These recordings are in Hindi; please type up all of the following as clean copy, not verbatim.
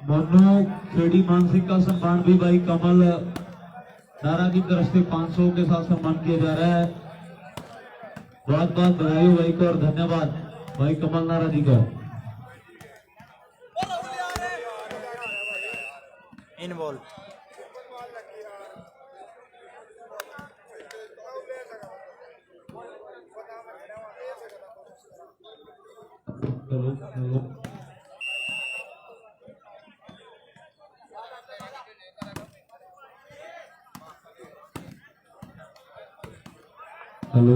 मोनू खेड़ी मानसिक का सम्मान भी भाई कमल नारा की तरफ से 500 के साथ सम्मान किया जा रहा है। बहुत बहुत बधाई हो भाई को और धन्यवाद भाई कमल नारा जी को। इन ball hello hello hello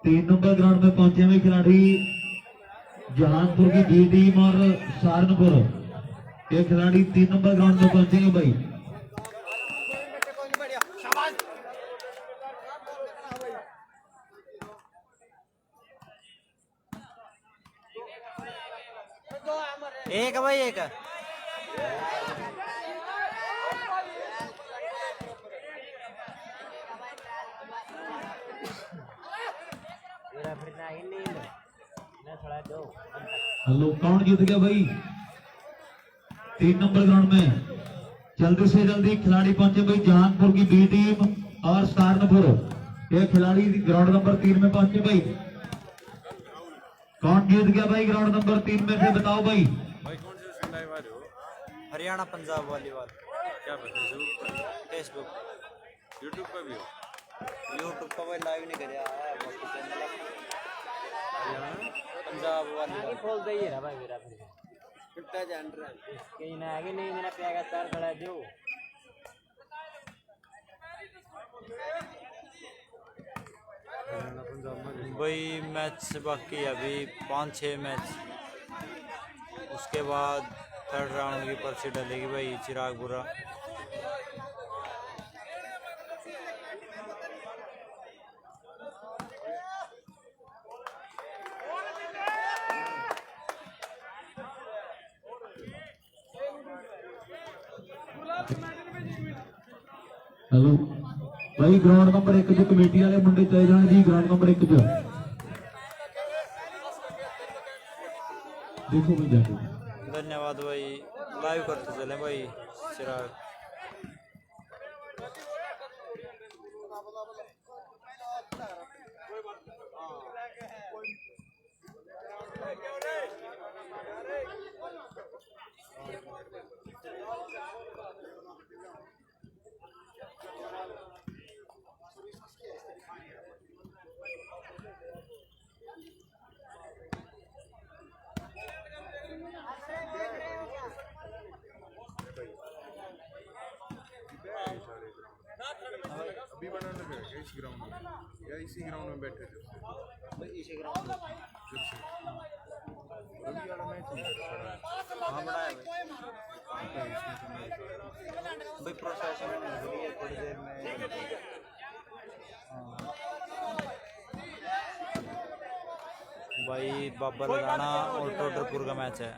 3 number ground में पहुंचे हुए खिलाड़ी जहानपुर की बी टीम और सहारनपुर के खिलाड़ी 3 नंबर ग्राउंड में पहुंचेंगे भाई। एक भाई एक हेलो कौन जीत गया भाई 3 नंबर ग्राउंड में? जल्दी से जल्दी खिलाड़ी पहुंचे भाई। जहानपुर की बी टीम और सहारनपुर ये खिलाड़ी ग्राउंड नंबर 3 में पहुंचे भाई। कौन जीत गया भाई ग्राउंड नंबर 3 में से बताओ भाई। भाई कौन से संदाई वाले हो? हरियाणा पंजाब वॉलीबॉल। क्या फेसबुक यूट्यूब पर भी हो? यूट्यूब पर लाइव नहीं कर हरियाणा पंजाब वाली खोल दे रहा भाई मेरा फिर कितना जान रहा है कहीं ना आगे नहीं मेरा प्यागा तार खड़ा जो भाई मैच बाकी अभी 5-6 मैच उसके बाद थर्ड राउंड की पर्ची डलेगी भाई चिरागपुरा। हेलो भाई ग्राउंड नंबर 1 च कमेटी वाले मुंडे चले जाने जी। ग्राउंड नंबर 1 च देखो भाई जाके। धन्यवाद भाई लाइव करते चले भाई चिराग। अभी बनाने लगे इस ग्राउंड में या इसी ग्राउंड में बैठे थे? इसी ग्राउंड में रवि वाला मैच हाँ बनाया भाई प्रोसेशन थोड़ी देर में भाई बाबा लगाना और टोडरपुर का मैच है।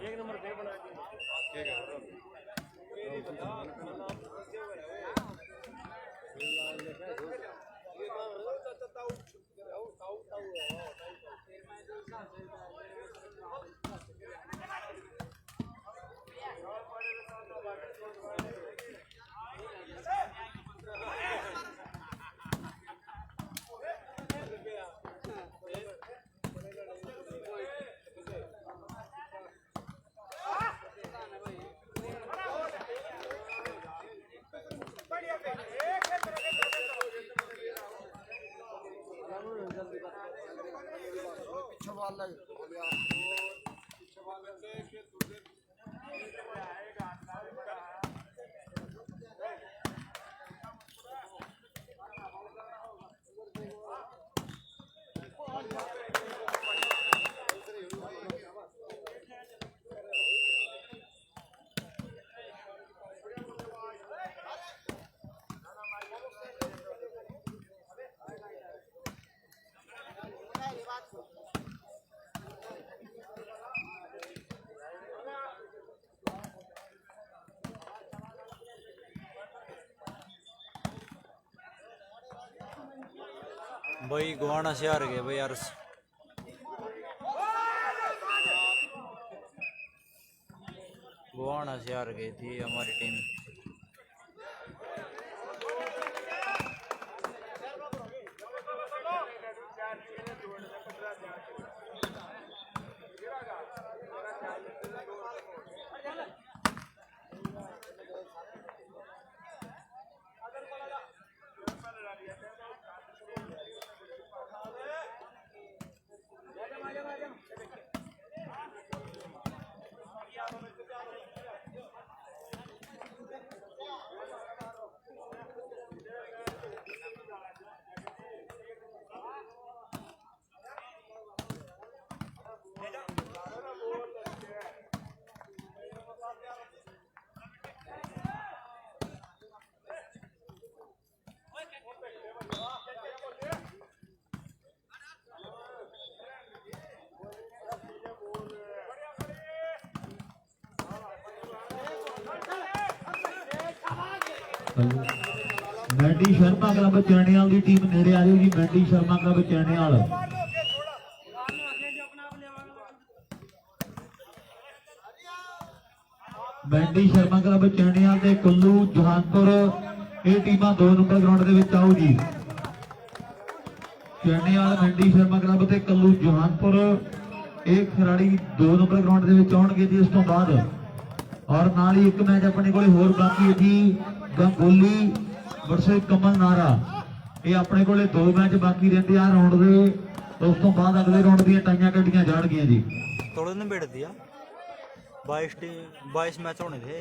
भाई गोवाना से हार गए भाई यार। लुधियाना से हार गई थी हमारी टीम। मैंडी शर्मा क्लब चैनियाल की टीम नेड़े आ रही जी। मैंडी शर्मा क्लब चैनियाल मैंडी शर्मा क्लब चैनियाल ते कुल्लू जहानपुर ये टीमां 2 नंबर ग्राउंड दे विच आओ जी। चैनियाल मैंडी शर्मा क्लब ते कुल्लू जहानपुर एक खिलाड़ी 2 नंबर ग्राउंड दे विच आउणगे जी। इस तो बाद और नाल ही एक मैच अपने कोले होर बाकी है जी। गंगोली वर्सेस कमल नारा ये अपने कोले 2 मैच बाकी रहते आ राउंड दे। उस तो बाद अगले राउंड दी टाइयां कड्डियां जाणगियां जी। थोड़ा निबेड़ दिया 22 मैच होने थे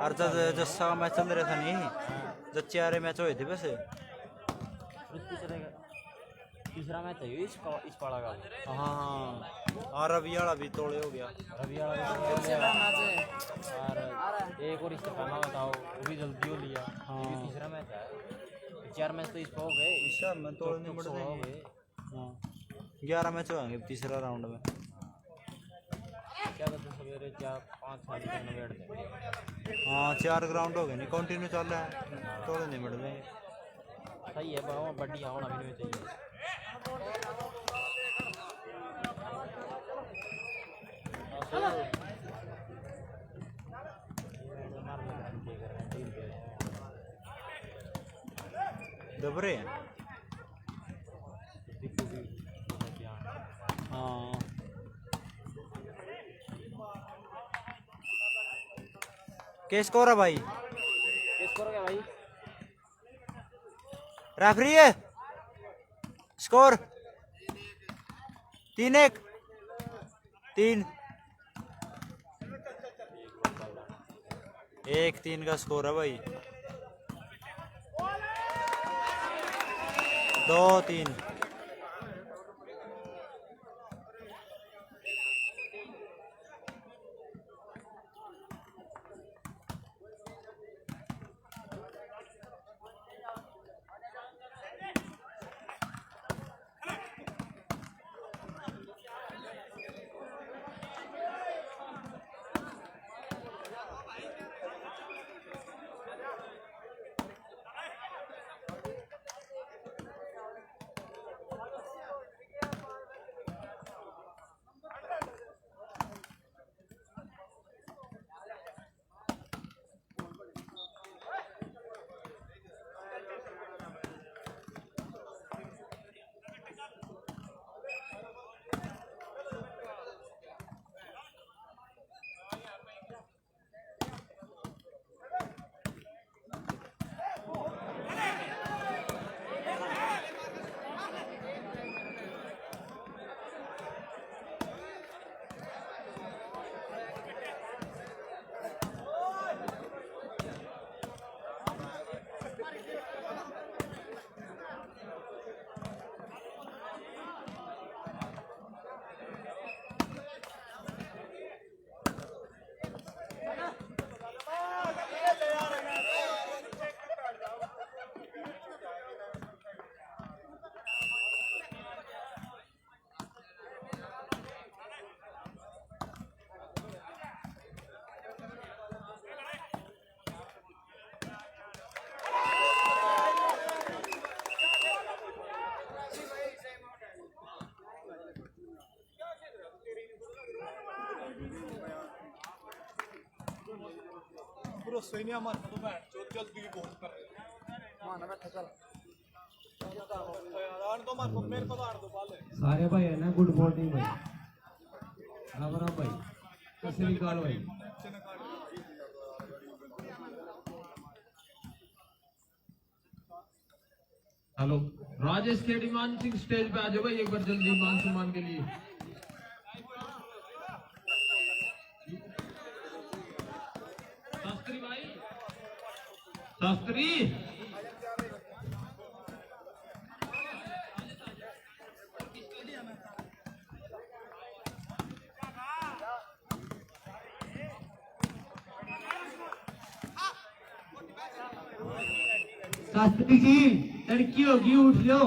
और जस्सा का मैच चल रहा था नहीं, जब 4 मैच हुए थे वैसे। तीसरा मैच है इस पाड़ा का। हाँ रवि वाला भी तोड़े हो गया। रवि वाला और एक और इससे पहला बताओ वो भी जल्दी हो लिया। ये तीसरा मैच है। 4 मैच तो इस पर हो गए। इस में तोड़ नहीं बढ़ देंगे। 11 मैच होंगे तीसरा राउंड में। क्या करते सवेरे 4-5 साल बैठ देंगे। हाँ 4 ग्राउंड हो गए नहीं कंटिन्यू चल रहा है, तोड़ नहीं बढ़ देंगे। सही है बाबा, बढ़िया होना भी नहीं चाहिए। दबरे हैं। हाँ क्या स्कोर है भाई? स्कोर क्या भाई? रेफरी है स्कोर 3-1 1-3 का स्कोर है भाई। 2-3 2 गुस्सा ही नहीं हमारे तो बैठ जो जल्दी बहुत कर रहे माना बैठा चल यार तो हमारे को मेरे को आड़ दो पाले सारे भाई है ना गुड मॉर्निंग भाई राम राम भाई सत श्री अकाल भाई हेलो राजेश खेड़ी मान सिंह स्टेज पे आ जाओ भाई एक बार जल्दी मान सम्मान के लिए। शास्त्री भाई शास्त्री शास्त्री जी लड़की होगी उठ लो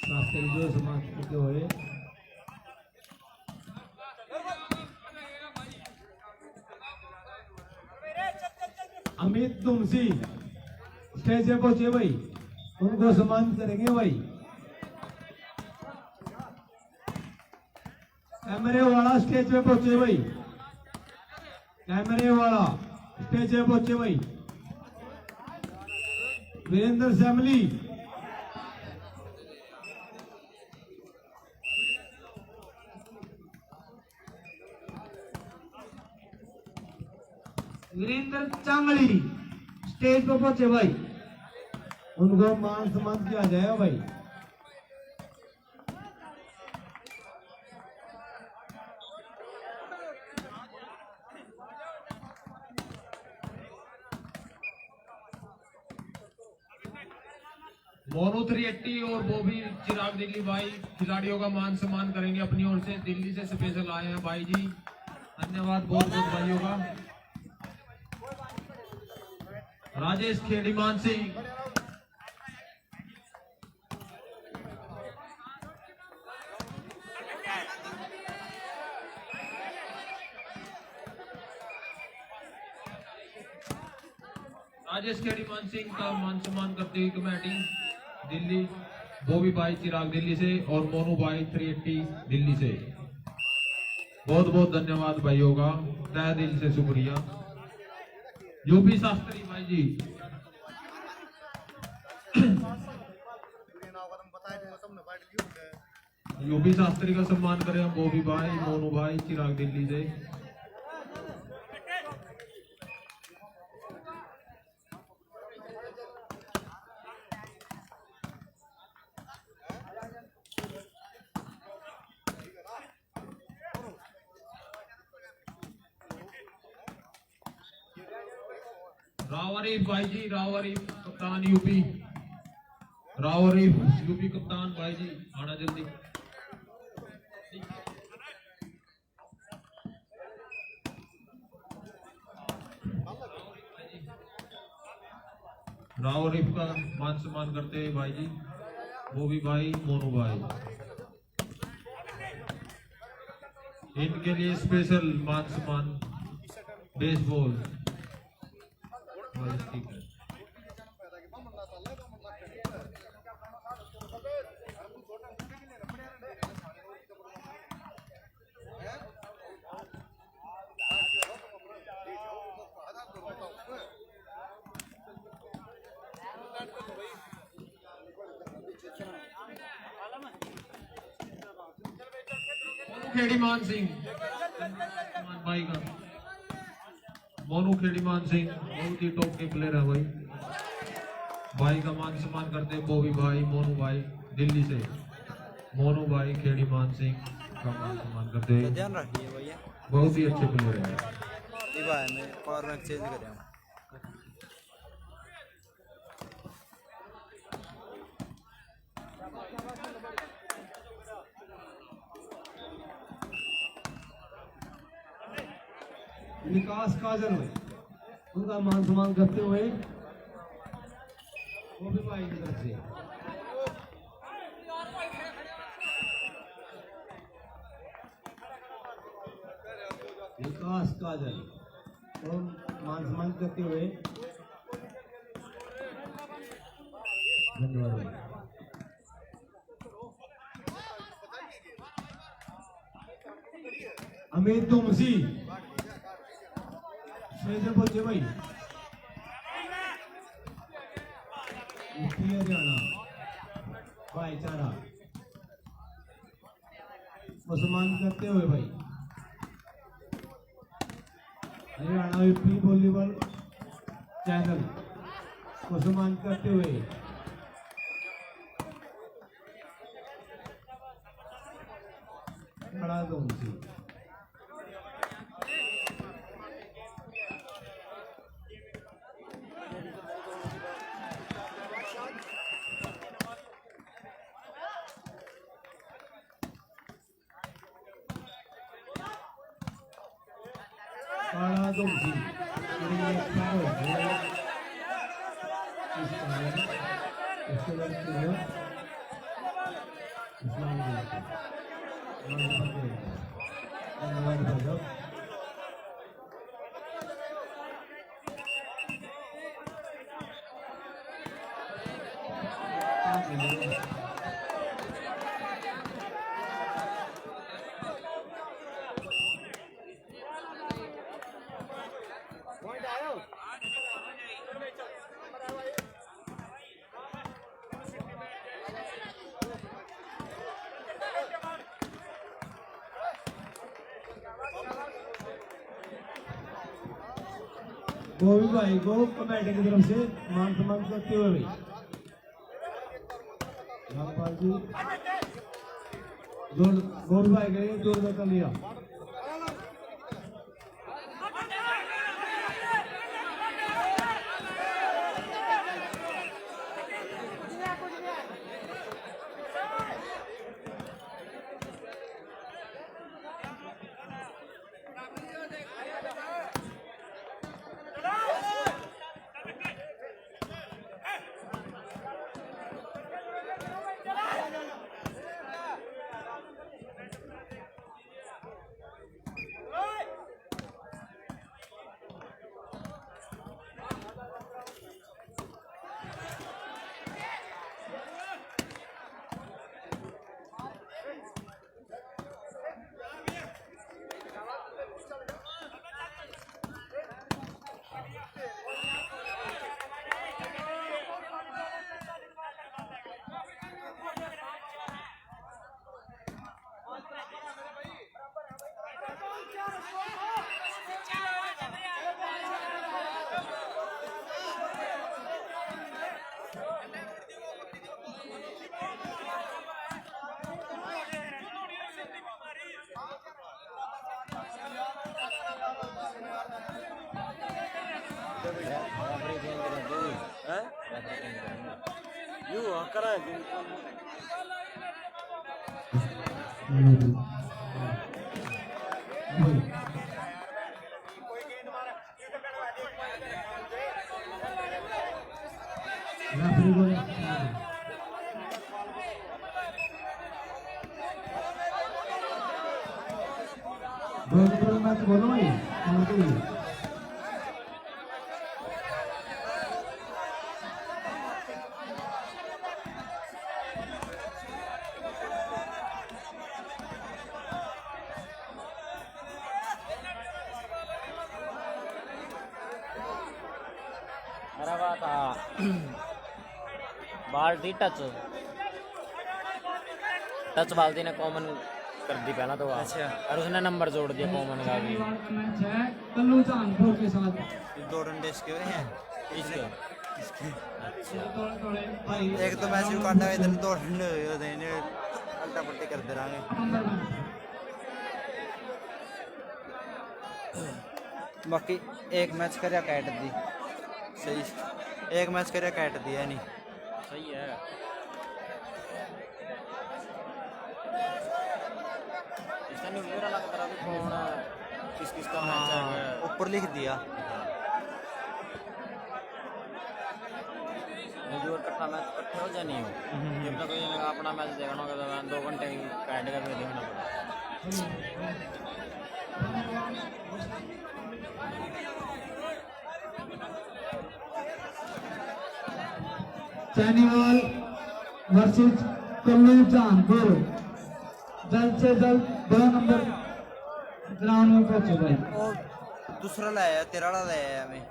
शास्त्री जो समाज के हुए अमित तुमसी स्टेज पे पहुंचे भाई उनको सम्मान करेंगे भाई कैमरे वाला स्टेज पे पहुंचे भाई कैमरे वाला स्टेज पे पहुंचे भाई वीरेंद्र सैमली वीरेंद्र चांगली स्टेज पे पहुंचे भाई उनको मान सम्मान किया जाएगा भाई मोनू 380 और बॉबी चिराग दिल्ली भाई खिलाड़ियों का मान सम्मान करेंगे अपनी ओर से। दिल्ली से स्पेशल आए हैं भाई जी, धन्यवाद बहुत बहुत भाइयों का। राजेश खेड़ी मान सिंह राजेश खेड़ी मान सिंह का मान सम्मान करते हुए कमेटी दिल्ली, बॉबी भाई चिराग दिल्ली से और मोनू भाई 380 दिल्ली से। बहुत बहुत धन्यवाद भाइयों का, तहे दिल से शुक्रिया। यूपी शास्त्री भाई जी यूपी शास्त्री का सम्मान करें हम बॉबी भाई, मोनू भाई चिराग दिल्ली से। रावरीफ भाई जी, रावरीफ कप्तान यूपी, रावरीफ यूपी कप्तान भाई जी आना जल्दी। रावरीफ का मान सम्मान करते हैं भाई जी, बॉबी भाई, मोनू भाई। इनके लिए स्पेशल मान सम्मान बेसबॉल। ठीक है। खेड़ी मान सिंह भाई का, मोनू खेड़ी मान सिंह बहुत ही टॉप के प्लेयर है भाई। भाई का मान सम्मान करते हैं बॉबी भाई, मोनू भाई दिल्ली से। मोनू भाई खेड़ी मान सिंह का मान सम्मान करते हैं, ध्यान रखिए भैया, बहुत ही अच्छे प्लेयर है। ये भाई ने पावर बैंक चेंज करें हम। विकास काजल हुए उनका मान सम्मान करते हुए वो भी भाई की तरफ से विकास काजल और मान सम्मान करते हुए धन्यवाद। अमित तुमसी छह से पहुंचे भाई यूपी हरियाणा भाईचारा मुसलमान करते हुए भाई हरियाणा यूपी वॉलीबॉल चैनल मुसलमान करते हुए बड़ा धूम से बड़ा धूम से गोविंद भाई को कमेटी की तरफ से मान सम्मान करते हुए भाई रामपाल जी गोविंद भाई गए 2 रुपये का लिया मैच बोलो भाई मेरा बात बाल्टी टच बाल्टी ने कॉमन कर दी पहला तो अच्छा और उसने नंबर जोड़ दिया कॉमन का भी मैच है कल्लू जानपुर के साथ 2 रन इसके हुए हैं इसके थोड़े भाई एक तो मैच भी काटा है इधर 2 रन होते हैं उल्टा पट्टी करते रहेंगे बाकी एक मैच कर कैट दी सही एक मैच कर कैट दिया नहीं सही है इसने मेरा लग रहा था कौन किस का मैच है ऊपर लिख दिया जो इकट्ठा मैच इकट्ठे हो जाए नहीं हो जब तक कोई अपना मैच देखना होगा तो 2 घंटे कैट का भी देखना पड़ेगा चैनीवाल वर्सेस कल्लू जानपुर जल्द से जल्द 2 नंबर ग्राउंड में पहुंचे भाई दूसरा लाया तेरा वाला लाया मैं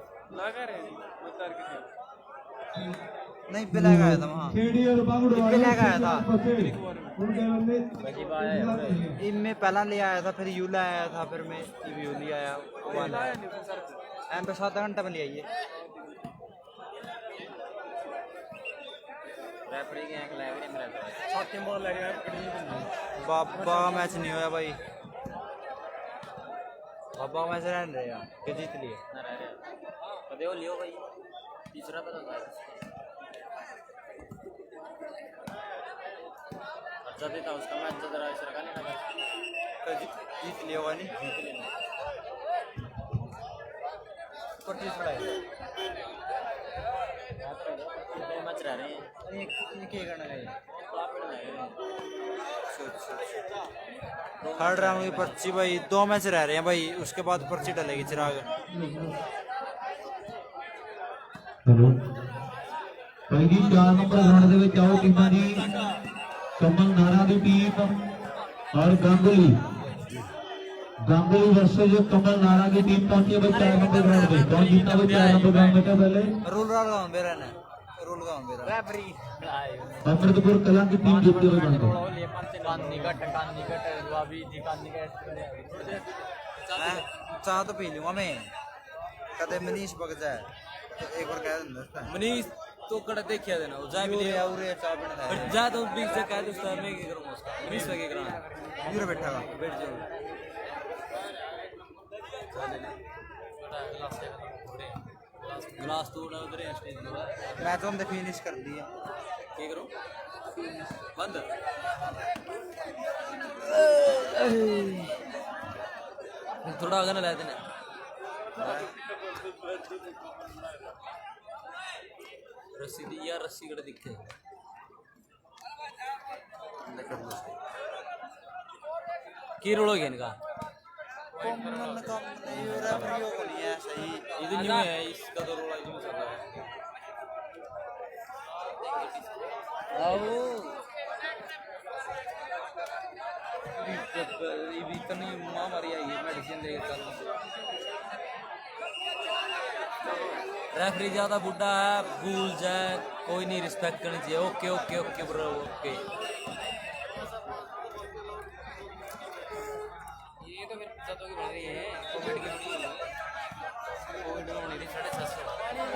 नहीं ब्लैक आया था वहाँ खेड़ी और बागड़ो इनपे लगा आया था। उनके बंदे इनमें पहला ले आया था फिर यू लाया था फिर मैं यू ले आया वो वाला एम पे 7 घंटे में ले आइए रेफरी के एक लैग नहीं मिला बाबा मैच नहीं होया भाई बाबा मैच रहने रहे यार कि जीत लिए ना रह रहे कदे हो लियो भाई तीसरा पता था अच्छा देता उसका मैच तो जरा ऐसा लगाने लगा जीत लिया हुआ नहीं पर तीसरा है दो मैच रह रहे हैं क्या करना है आप रह रहे हैं थर्ड राउंड की पर्ची भाई 2 मैच रह रहे हैं भाई उसके बाद पर्ची डलेगी चिराग हेलो भाई जी 4 नंबर ग्राउंड ਦੇ ਵਿੱਚ ਆਓ ਟੀਮਾਂ ਜੀ ਕਮਲ ਨਾਰਾ ਦੀ ਟੀਮ और गांगुली वर्सेस कमल नारा की टीम पहुंची है भाई 4 नंबर ग्राउंड में कौन जीता भाई 4 नंबर ग्राउंड में क्या पहले रूल गाँव में रहना रूल गाँव में रेफरी अमृतपुर कला की टीम जीती है भाई चाह तो पी लूंगा मैं कदे मनीष बग जाए तो एक बार कह देना मनीष तो कड़ा देखिया देना वो जाए मिले उरे चाह पीना फिर जा तो बीच से कह दो उसका मैं क्या करूंगा उसका मनीष का क्या कराना यूरो बैठा का बैठ जाओ गिलास तो ना उधर है स्टेज में मैं तो हमने फिनिश कर दिया क्या करो बंद थोड़ा आगे ना लाए देना रस्सी दी यार रस्सी कड़े दिखे की रोल हो गया इनका सही इधर नहीं है इसका तो रोल नहीं सकता आओ इतनी महामारी आई है मेडिसिन लेकर रेफरी ज्यादा बुढ़ा है भूल जाए कोई नहीं रिस्पेक्ट करनी चाहिए okay okay okay bro okay ये तो फिर जतों की बढ़ रही है कोविड की कोविड में होनी थी 650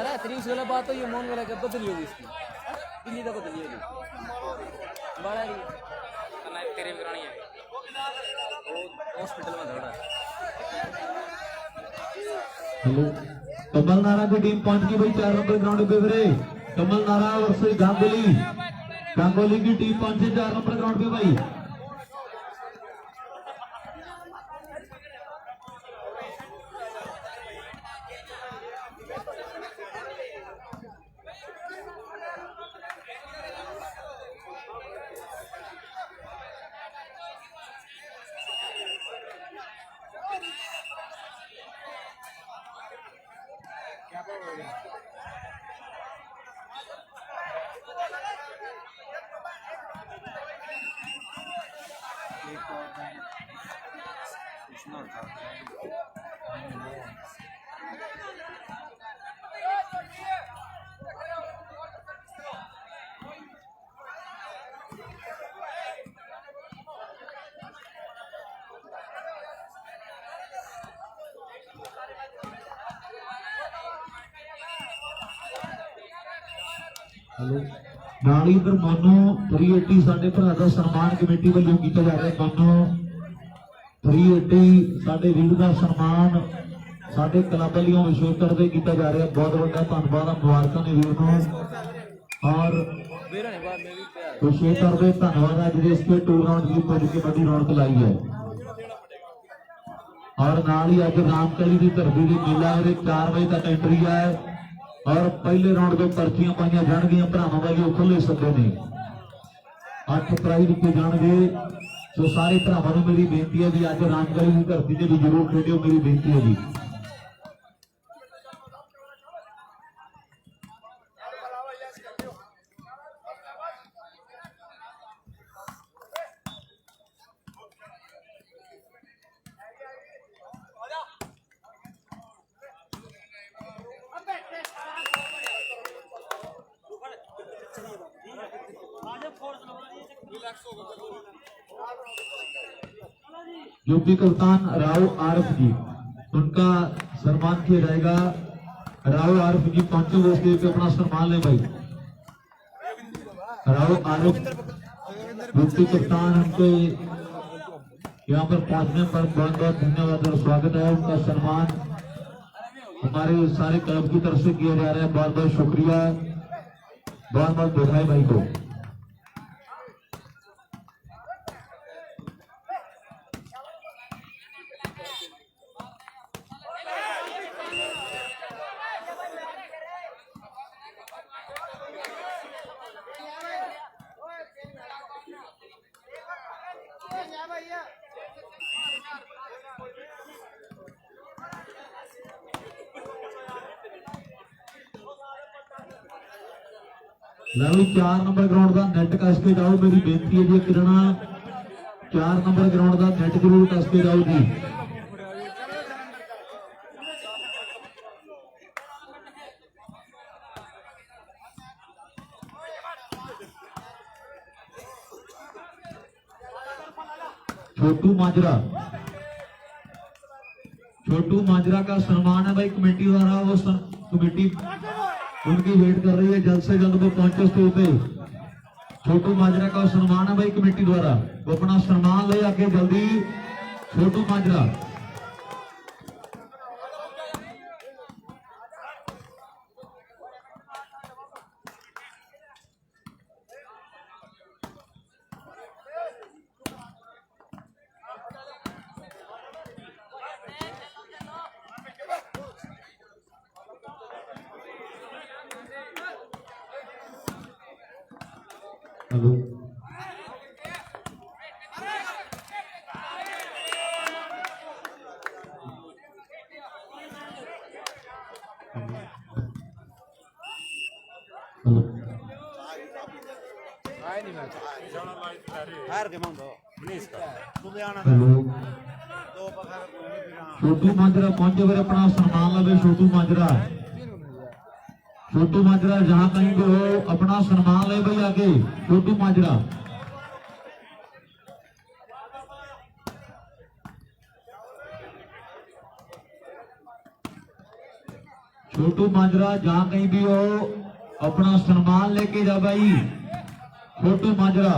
अरे 30 वाला बात तो ये मोन वाला कब बदली होगी इसकी दिल्ली तक बदली होगी बड़ा ही तेरे भी करानी है वो हॉस्पिटल में थोड़ा हेलो कमल नारा की टीम पहुंच गई भाई 4 नंबर ग्राउंड पे फिरे कमल नारा वर्सेस गांगुली की टीम पहुंची 4 नंबर ग्राउंड पे भाई हेलो नाली इधर मोनू 380 साडे भरा दा सम्मान कमेटी वालों किया जा रहा है मोनू 380 साडे वीर दा सम्मान साडे क्लब वालों विशेष करके किया जा रहा है बहुत बड़ा धन्यवाद मुबारक ने वीर को और विशेष करके धन्यवाद है जिस पे टूर्नामेंट की बड़ी बड़ी रौनक लाई है और नाल ही अज रामकली की धरती की मेला 4 बजे तक एंट्री है और पहले राउंड को पर्चियां पाइया जाएगी भरावां वाली खुले सदे ने 8 प्राइज दिए जाएंगे तो सारे भरावां नूं मेरी बेनती है भी अज रामकली की धरती से भी जरूर खेडियो मेरी बेनती है जी यूपी कप्तान राव आरफ जी, उनका सम्मान किया जाएगा। राव आरफ जी पहुंचे हुए स्टेज पे, अपना सम्मान लें भाई। राव आरफ यूपी कप्तान, उनके यहाँ पर पहुंचने पर बहुत बहुत धन्यवाद और स्वागत है। उनका सम्मान हमारे सारे क्लब की तरफ से किया जा रहा है। बहुत बहुत शुक्रिया, बहुत बहुत बधाई भाई को। लवी 4 नंबर ग्राउंड का नेट कस के जाओ, मेरी बेनती है जी। किरणा 4 नंबर ग्राउंड का नेट जरूर कस के जाओ जी। छोटू माजरा, छोटू माजरा का सम्मान है भाई कमेटी द्वारा। वो कमेटी उनकी वेट कर रही है, जल्द से जल्द वो पहुंचे स्टेज पे। छोटू माजरा का सम्मान है भाई कमेटी द्वारा, वो अपना सम्मान ले आके जल्दी। छोटू माजरा, हेलो छोटू माजरा पहुंचे हुए, अपना सम्मान लगे। छोटू माजरा, छोटू माजरा जहां कहीं भी हो अपना सम्मान ले भाई आगे। छोटू माजरा, छोटू माजरा जहां कहीं भी हो अपना सम्मान लेके जा भाई। छोटू माजरा,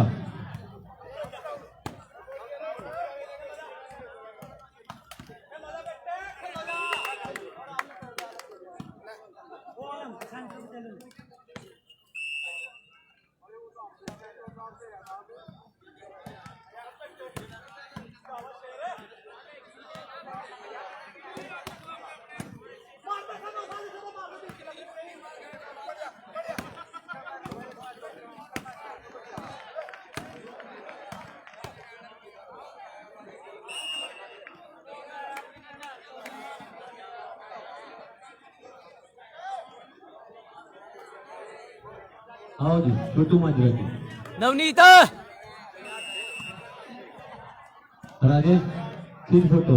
आओ जी। छोटू माजरा जी, नवनीत राजेश तीन फोटो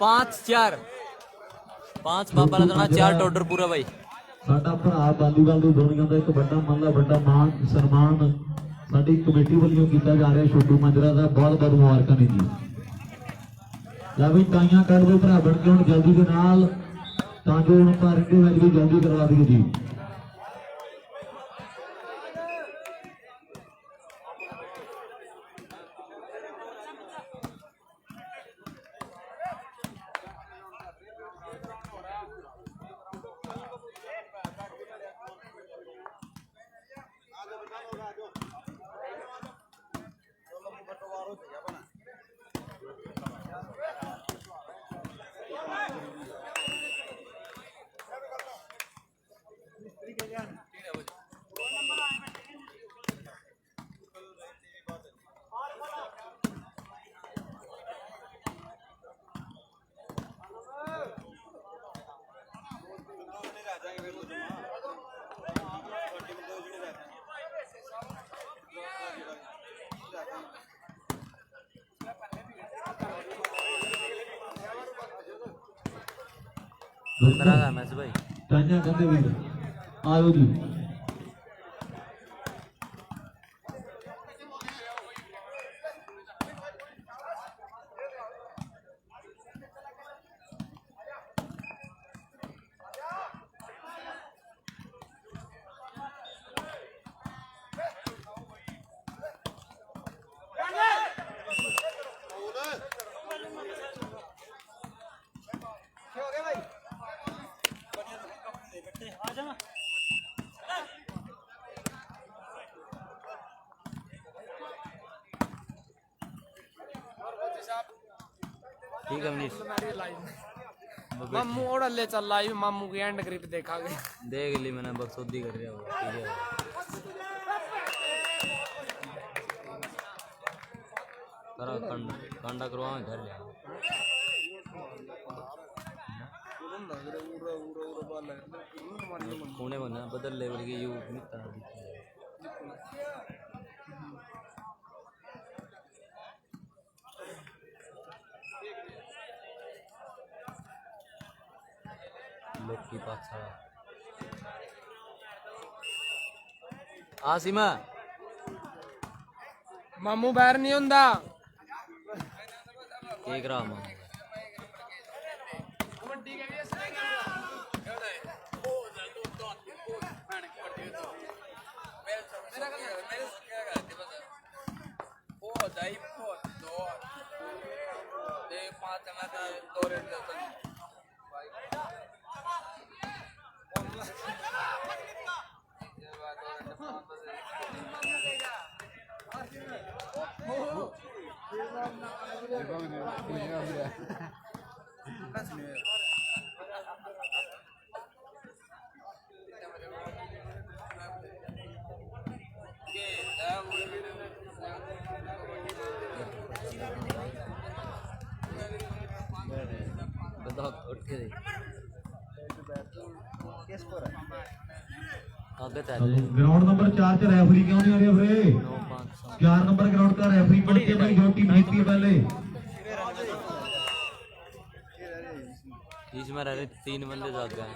5-4 5 बाबा ने देना 4 टोटर पूरा भाई। साडा भरा वालीबाल ਦੀ ਦੁਨੀਆ ਦਾ ਇੱਕ ਵੱਡਾ ਮੰਨ ਲਾ ਵੱਡਾ ਮਾਨ ਸਨਮਾਨ ਸਾਡੀ ਕਮੇਟੀ ਵੱਲੋਂ ਕੀਤਾ ਜਾ ਰਿਹਾ। ਛੋਟੂ ਮਾਜਰਾ ਦਾ ਬਹੁਤ ਬਹੁਤ ਮੁਬਾਰਕਾਂ ਨੇ ਜੀ। ਲੈ ਵੀ ਤਾਈਆਂ ਕਰ ਦਿਓ ਭਰਾ ਬਣ ਕੇ ਹੁਣ ਜਲਦੀ ਦੇ ਨਾਲ, ਤਾਂ ਜੋ ਹੁਣ ਪਾਰਕ ਦੇ ਵਿੱਚ ਵੀ ਜਲਦੀ ਕਰਵਾ ਦਈਏ ਜੀ। बराबर मैच भाई। तान्या कहते भी आओ जी। ठीक है मनीष मामू और ले चल लाइव मामू की एंड ग्रिप देखा गया देख ली मैंने बकसोदी कर रहा हूँ ठीक है करा कांडा करवा घर ले कोने बना बदल लेवल की यू मित्र लोकी पाछा आसिमा मामू बाहर नहीं होंदा एक राम ग्राउंड नंबर 4 च रेफरी क्यों नहीं आ रहा वीरे 4 नंबर ग्राउंड का रेफरी पहुंचे भाई जो टीम जीती है पहले इसमें रह 3 बंदे जाग गए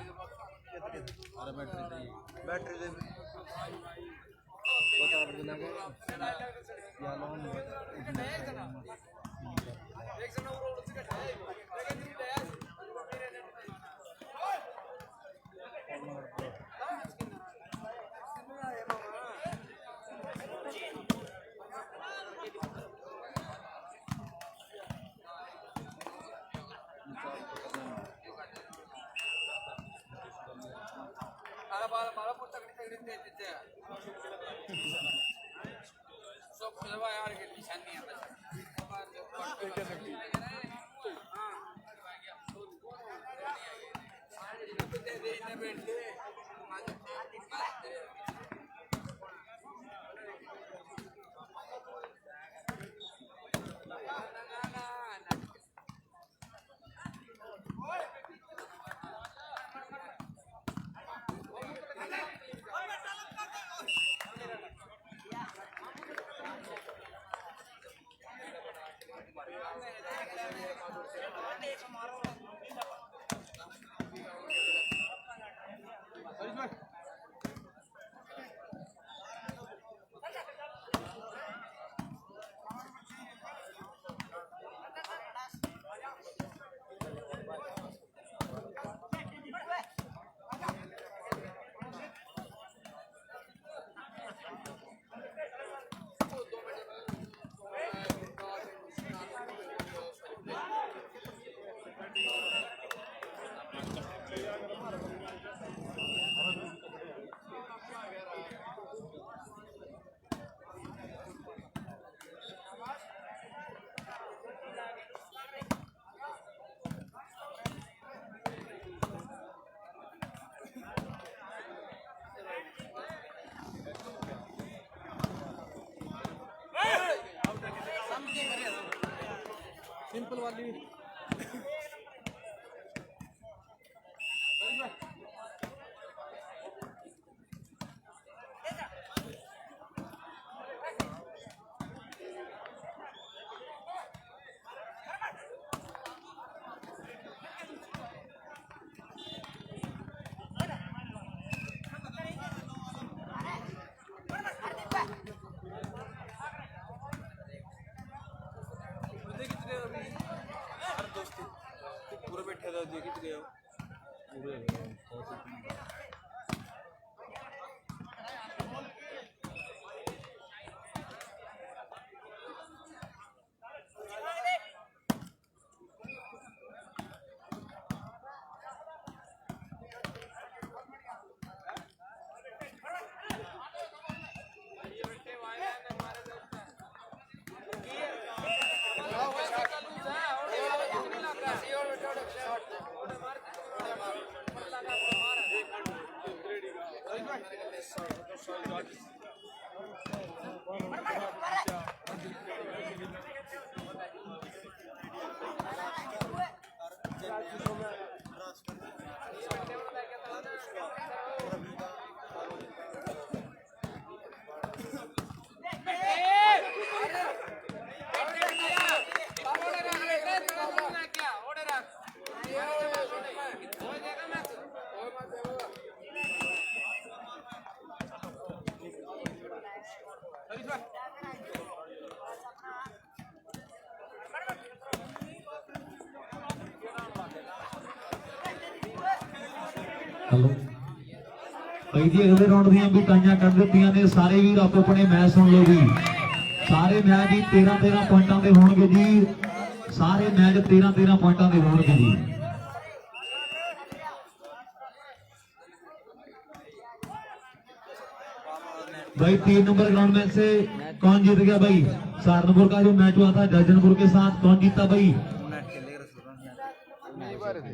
सिंपल वाली पूरे बैठे थे कित गए हेलो भाई जी अगले राउंड ਦੀਆਂ ਵੀ ਟਾਈਆਂ ਕਰ ਦਿੱਤੀਆਂ ਨੇ ਸਾਰੇ ਵੀਰ ਆਪੋ ਆਪਣੇ ਮੈਚ ਸੁਣ ਲਓ ਜੀ ਸਾਰੇ ਮੈਚ ਜੀ 13 ਪੁਆਇੰਟਾਂ ਦੇ ਹੋਣਗੇ ਜੀ ਸਾਰੇ ਮੈਚ 13 ਪੁਆਇੰਟਾਂ ਦੇ ਹੋਣਗੇ ਜੀ भाई 3 नंबर ग्राउंड में से कौन जीत गया भाई सहारनपुर का जो मैच हुआ था जर्जनपुर के साथ कौन जीता भाई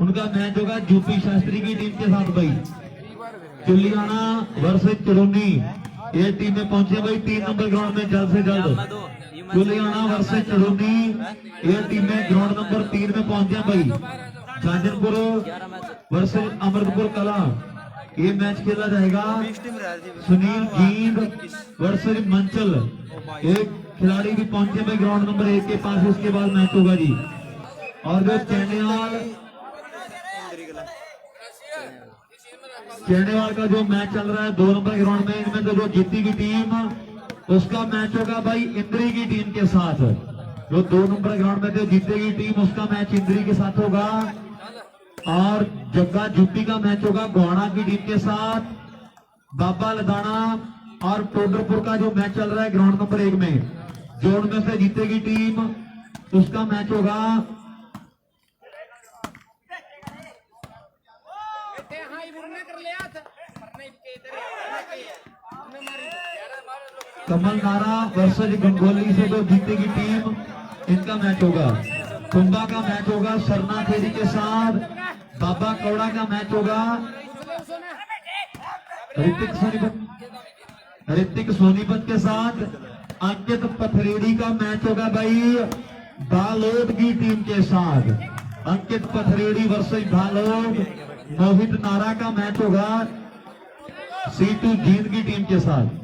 उनका मैच होगा यूपी शास्त्री की टीम के साथ भाई चुलियाना वर्सेस चुरुन्नी ये टीम में पहुंचे भाई 3 नंबर ग्राउंड में जल्द से जल्द चुलियाना वर्सेस चुरुन्नी ये टीम में ग्राउंड नंबर 3 में पहुंचे भाई जर्जनपुर वर्सेस अमृतपुर कला ये मैच खेला जाएगा सुनील जींद वर्सेस मंचल एक खिलाड़ी भी पहुंचे भाई ग्राउंड नंबर 1 के पास उसके बाद मैच होगा जी और जो चैनेवाल का जो मैच चल रहा है 2 नंबर ग्राउंड में इनमें तो जो जीतेगी टीम उसका मैच होगा भाई इंद्री की टीम के साथ जो 2 नंबर ग्राउंड में जो जीतेगी टीम उसका मैच इंद्री के साथ होगा और जग्गा यूपी का मैच होगा गोहाना की टीम के साथ बाबा लदाना और टोडरपुर का जो मैच चल रहा है ग्राउंड नंबर 1 में जो उनमें से जीतेगी टीम उसका मैच होगा कमल नारा वर्सेस गंगोली से जो जीतेगी टीम इनका मैच होगा कुंभा का मैच होगा सरना खेड़ी के साथ बाबा कौड़ा का मैच होगा ऋतिक सोनीपत के साथ अंकित पथरेड़ी का मैच होगा भाई बालोद की टीम के साथ अंकित पथरेड़ी वर्सेस बालोद मोहित नारा का मैच होगा सीटू जींद की टीम के साथ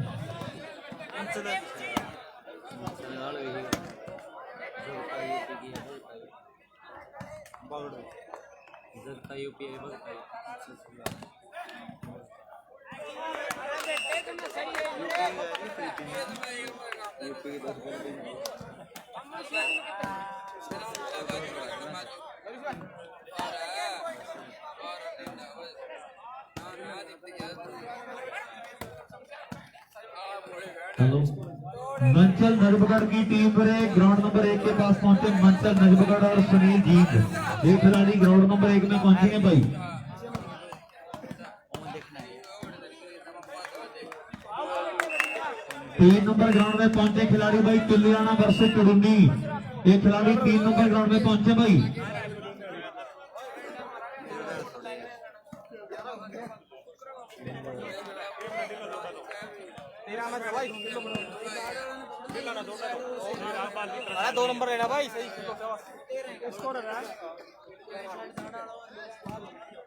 हेलो मंचल नजबगढ़ की टीम पर ग्राउंड नंबर 1 के पास पहुंचे मंचल नजबगढ़ और सुनील जीत ये खिलाड़ी ग्राउंड नंबर 1 में पहुंचेंगे भाई 3 नंबर ग्राउंड में पहुंचे खिलाड़ी भाई तुलियाना वर्सेस चुरुन्नी ये खिलाड़ी 3 नंबर ग्राउंड में पहुंचे भाई अरे 2 नंबर लेना भाई सही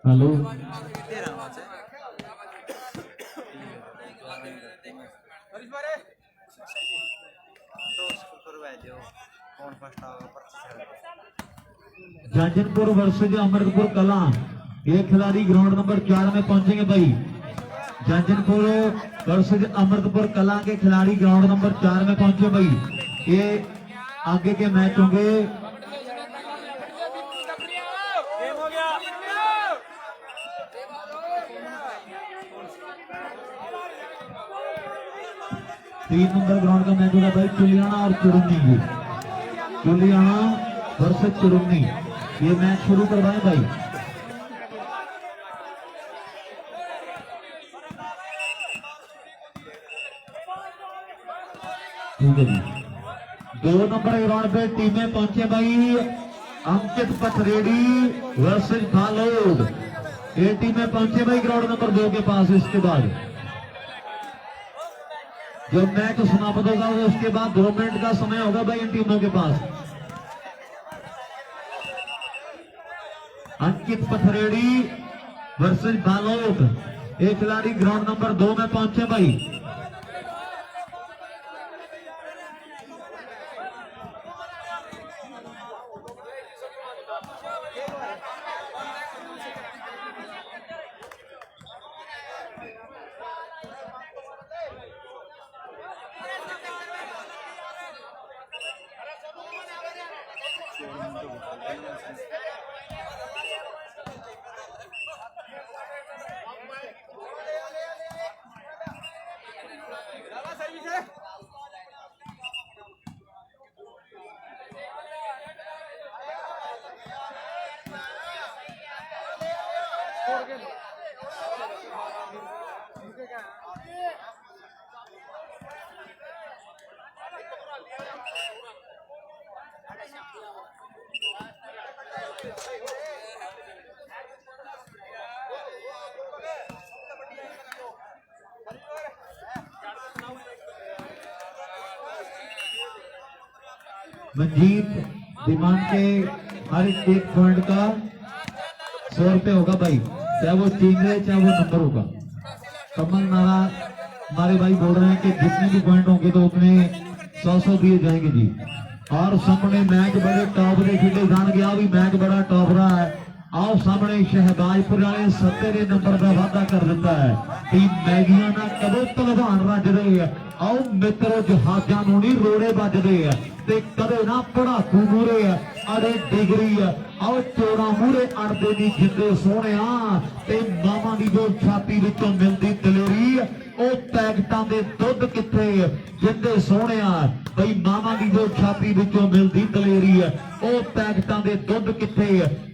हेलो जाजनपुर वर्सेस अमृतपुर कला ये खिलाड़ी ग्राउंड नंबर 4 में पहुंचेंगे भाई जाजनपुर वर्सेस अमृतपुर कला के खिलाड़ी ग्राउंड नंबर 4 में पहुंचे भाई ये आगे के मैच होंगे 3 नंबर ग्राउंड का मैच होगा भाई चुलियाना और चुरुन्नी चुलियाना वर्सेस चुरुन्नी ये मैच शुरू करवाएं भाई ठीक है जी 2 नंबर ग्राउंड पे टीमें पहुंचे भाई अंकित पथरेड़ी वर्सेस बालोद ये टीमें पहुंचे भाई ग्राउंड नंबर 2 के पास इसके बाद जो मैच समाप्त होगा उसके बाद 2 मिनट का समय होगा भाई इन टीमों के पास। अंकित पथरेड़ी वर्सेस बालोद, एक खिलाड़ी ग्राउंड नंबर 2 में पहुंचे भाई। मंजीत डिमांड के हर एक पॉइंट का 100 रुपये होगा भाई, चाहे वो चिंगरे चाहे वो नंबर होगा। कमल नारा हमारे भाई बोल रहे हैं कि जितने भी पॉइंट होंगे तो उतने 100 दिए जाएंगे जी। और सामने मैच बड़े टॉप के खेले जान गया भी मैच बड़ा टॉप रहा है। आओ सामने शहबाजपुर वाले 70 नंबर का वादा कर देता है टीम मैगिया ना कदों भलवान रजदे है। आओ मित्रों जहाजा नूं नहीं रोड़े बजदे है ते कदे ना पढ़ाकू मूरे है अरे डिगरी है। आओ चोड़ा मूरे अड़दे नहीं जिंदे सोने ते मामा की जो छाती विचों मिलती दलेरी ਉਹ ਪੈਕਟਾਂ ਦੇ ਦੁੱਧ ਕਿੱਥੇ ਜਿੰਦੇ ਸੋਹਣਿਆ ਬਈ ਮਾਵਾਂ ਦੀ ਜੋ ਛਾਤੀ ਵਿੱਚੋਂ ਮਿਲਦੀ ਦਲੇਰੀ ਹੈ। ਉਹ ਪੈਕਟਾਂ ਦੇ ਦੁੱਧ ਕਿੱਥੇ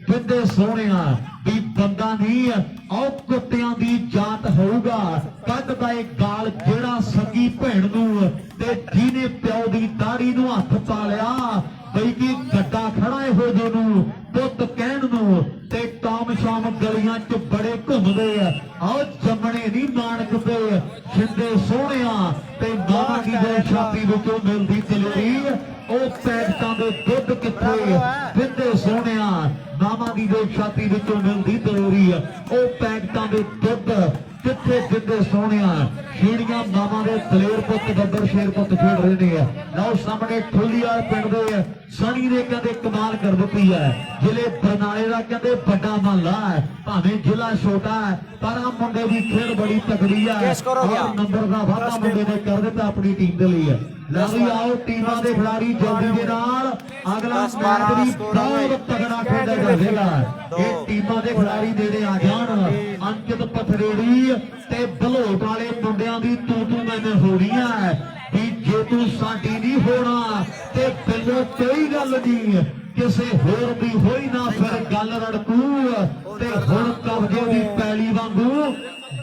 ਜਿੰਦੇ ਸੋਹਣਿਆ ਵੀ ਬੰਦਾ ਨਹੀਂ ਉਹ ਕੁੱਤਿਆਂ ਦੀ ਜਾਤ ਹੋਊਗਾ। ਕੱਢਦਾ ਇਹ ਗਾਲ ਜਿਹੜਾ ਸਗੀ ਭੈਣ ਨੂੰ ਤੇ ਜਿਹਨੇ ਪਿਓ ਦੀ ਦਾੜੀ ਨੂੰ ਹੱਥ ਪਾ ਲਿਆ ਬਈ ਕੀ ਗੱਡਾ ਖੜਾ ਇਹੋ ਜਿਹੇ ਨੂੰ ਪੁੱਤ ਕਹਿਣ ਨੂੰ ਤੇ ਕਾਮ ਸ਼ਾਮ ਗਲੀਆਂ 'ਚ ਬੜੇ ਘੁੰਮਦੇ ਆ। ਆਓ ਜੰਮਣੇ ਨਹੀਂ ਨਾਨਕ ਦੇ ਜਿੰਦੇ ਸੋਹਣਿਆ ਤੇ ਮਾਂ ਦੀ ਜੋ ਛਾਤੀ ਵਿੱਚੋਂ ਮਿਲਦੀ ਦਲੇਰੀ ਉਹ ਪੈਕਟਾਂ ਦੇ ਦੁੱਧ ਕਿੱਥੇ ਜਿੰਦੇ ਸੋਹਣਿਆ ਮਾਂ ਦੀ ਜੋ ਛਾਤੀ ਵਿੱਚੋਂ ਮਿਲਦੀ ਦਲੇਰੀ ਉਹ ਪੈਕਟਾਂ ਦੇ ਦੁੱਧ ਕਿੱਥੇ ਜਿੰਦੇ ਸੋਹਣਿਆ। ਛੀੜੀਆਂ ਮਾਵਾਂ ਦੇ ਦਲੇਰ ਪੁੱਤ ਬੱਬਰ ਸ਼ੇਰ ਪੁੱਤ ਖੇਡ ਰਹੇ ਨੇ। ਲਓ ਸਾਹਮਣੇ ਠੁੱਲੀਆ ਪਿੰਡ ਦੇ ਸਣੀ ਨੇ ਕਹਿੰਦੇ ਕਮਾਲ ਕਰ ਦਿੱਤੀ ਹੈ। ਜ਼ਿਲ੍ਹੇ ਬਰਨਾਲੇ ਦਾ ਕਹਿੰਦੇ ਵੱਡਾ ਮਹੱਲਾ ਹੈ ਭਾਵੇਂ ਜ਼ਿਲ੍ਹਾ ਛੋਟਾ ਹੈ ਪਰ ਆ ਮੁੰਡੇ ਦੀ ਖੇਡ ਬੜੀ ਤਕੜੀ ਹੈ ਔਰ ਨੰਬਰ ਦਾ ਵਾਅਦਾ ਮੁੰਡੇ ਨੇ ਕਰ ਦਿੱਤਾ ਆਪਣੀ ਟੀਮ ਦੇ ਲਈ। ਲਓ ਵੀ ਆਓ ਟੀਮਾਂ ਦੇ ਖਿਡਾਰੀ ਜਲਦੀ ਦੇ ਨਾਲ ਅਗਲਾ ਮੈਚ ਵੀ ਬਹੁਤ ਤਗੜਾ ਖੇਡਿਆ ਜਾਵੇਗਾ। ਇਹ ਟੀਮਾਂ ਦੇ ਖਿਡਾਰੀ ਨੇੜੇ ਆ ਜਾਣ। ਅੰਕਿਤ ਪਥਰੇੜੀ ਤੇ ਬਲੋਟ ਵਾਲੇ ਮੁੰਡਿਆਂ ਦੀ ਤੂੰ ਮੈਨੇ ਹੋ ਰਹੀ ਹੈ ਵੀ ਜੇ ਤੂੰ ਸਾਡੀ ਨਹੀਂ ਹੋਣਾ ਤੇ ਬਿੱਲੋ ਕੋਈ ਗੱਲ ਨਹੀਂ ਕਿਸੇ ਹੋਰ ਦੀ ਹੋਈ ਨਾ ਫਿਰ ਗੱਲ ਰੜਕੂ ਤੇ ਹੁਣ ਕਬਜੇ ਦੀ ਪੈਲੀ ਵਾਂਗੂ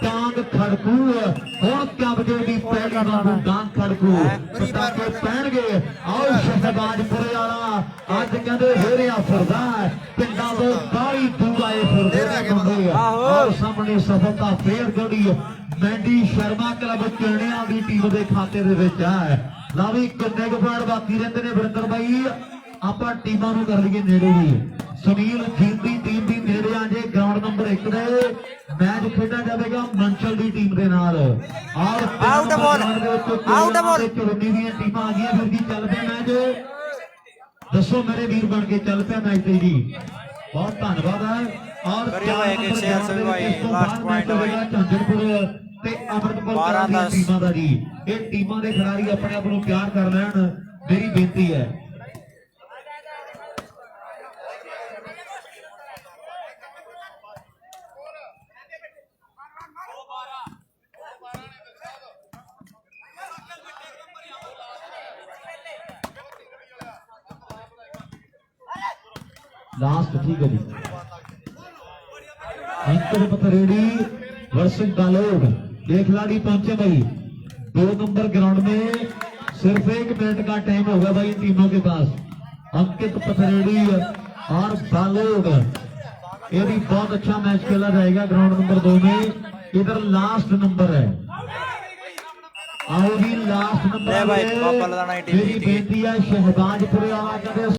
ਡਾਂਗ ਖੜਕੂ। ਹੁਣ ਕਬਜੇ ਦੀ ਪੈਲੀ ਵਾਂਗੂ ਡਾਂਗ ਖੜਕੂ ਪਟਾਕੇ ਪੈਣਗੇ। ਆਓ ਸ਼ਹਿਬਾਜ਼ਪੁਰੇ ਵਾਲਾ ਅੱਜ ਕਹਿੰਦੇ ਹੇਰਿਆ ਫਿਰਦਾ ਪਿੰਡਾਂ ਤੋਂ ਬਾਹਲੀ ਦੂਰ ਆਏ ਫਿਰਦੇ। ਆਓ ਸਾਹਮਣੇ ਸਫਲਤਾ ਫੇਰ ਜੋੜੀ ਮੈਂਡੀ ਸ਼ਰਮਾ ਕਲੱਬ ਚਿਲਣਿਆਂ ਦੀ ਟੀਮ ਦੇ ਖਾਤੇ ਦੇ ਵਿੱਚ ਹੈ। ਲਾ ਵੀ ਕਿੰਨੇ ਕੁ ਪੁਆਇੰਟ ਬਾਕੀ ਰਹਿੰਦੇ ਨੇ ਵਰਿੰਦਰ ਬਾਈ ਆਪਾਂ ਟੀਮਾਂ ਨੂੰ ਕਰ ਲਈਏ ਨੇੜੇ ਜੀ। ਸੁਨੀਲ ਜੀਤ ਦੀ ਟੀਮ ਦੀ ਨੇੜੇ ਆ ਜੇ ਗਰਾਊਂਡ ਨੰਬਰ 1 ਦੇ ਮੈਚ ਖੇਡਿਆ ਜਾਵੇਗਾ ਮੰਚਲ ਦੀ ਟੀਮ ਦੇ ਨਾਲ। ਔਰ ਆਊਟ ਬਾਲ ਚੜ੍ਹਨੀ ਦੀਆਂ ਟੀਮਾਂ ਆ ਗਈਆਂ ਫਿਰ ਜੀ ਚੱਲ ਪਿਆ ਮੈਚ। ਦੱਸੋ ਮੇਰੇ ਵੀਰ ਬਣ ਕੇ ਚੱਲ ਪਿਆ ਮੈਚ ਤੇ ਜੀ ਬਹੁਤ ਧੰਨਵਾਦ ਹੈ। और झंझरपुर ते अमृतपुर टीमां दा जी ये टीमां दे खिडारी अपने आप नूं प्यार कर लैण मेरी बेनती है। लास्ट ठीक है जी। अंकित पथरेड़ी वर्सेस बालोद ये खिलाड़ी पहुंचे भाई 2 नंबर ग्राउंड में। सिर्फ 1 मिनट का टाइम होगा भाई इन टीमों के पास। अंकित पथरेड़ी और बालोद ये भी बहुत अच्छा मैच खेला जाएगा ग्राउंड नंबर 2 में। इधर लास्ट नंबर है आओ जी लास्ट नंबर ले भाई, पापा लदाना की टीम मेरी जीत गई। बेटी है शहबाजपुर आना चाहते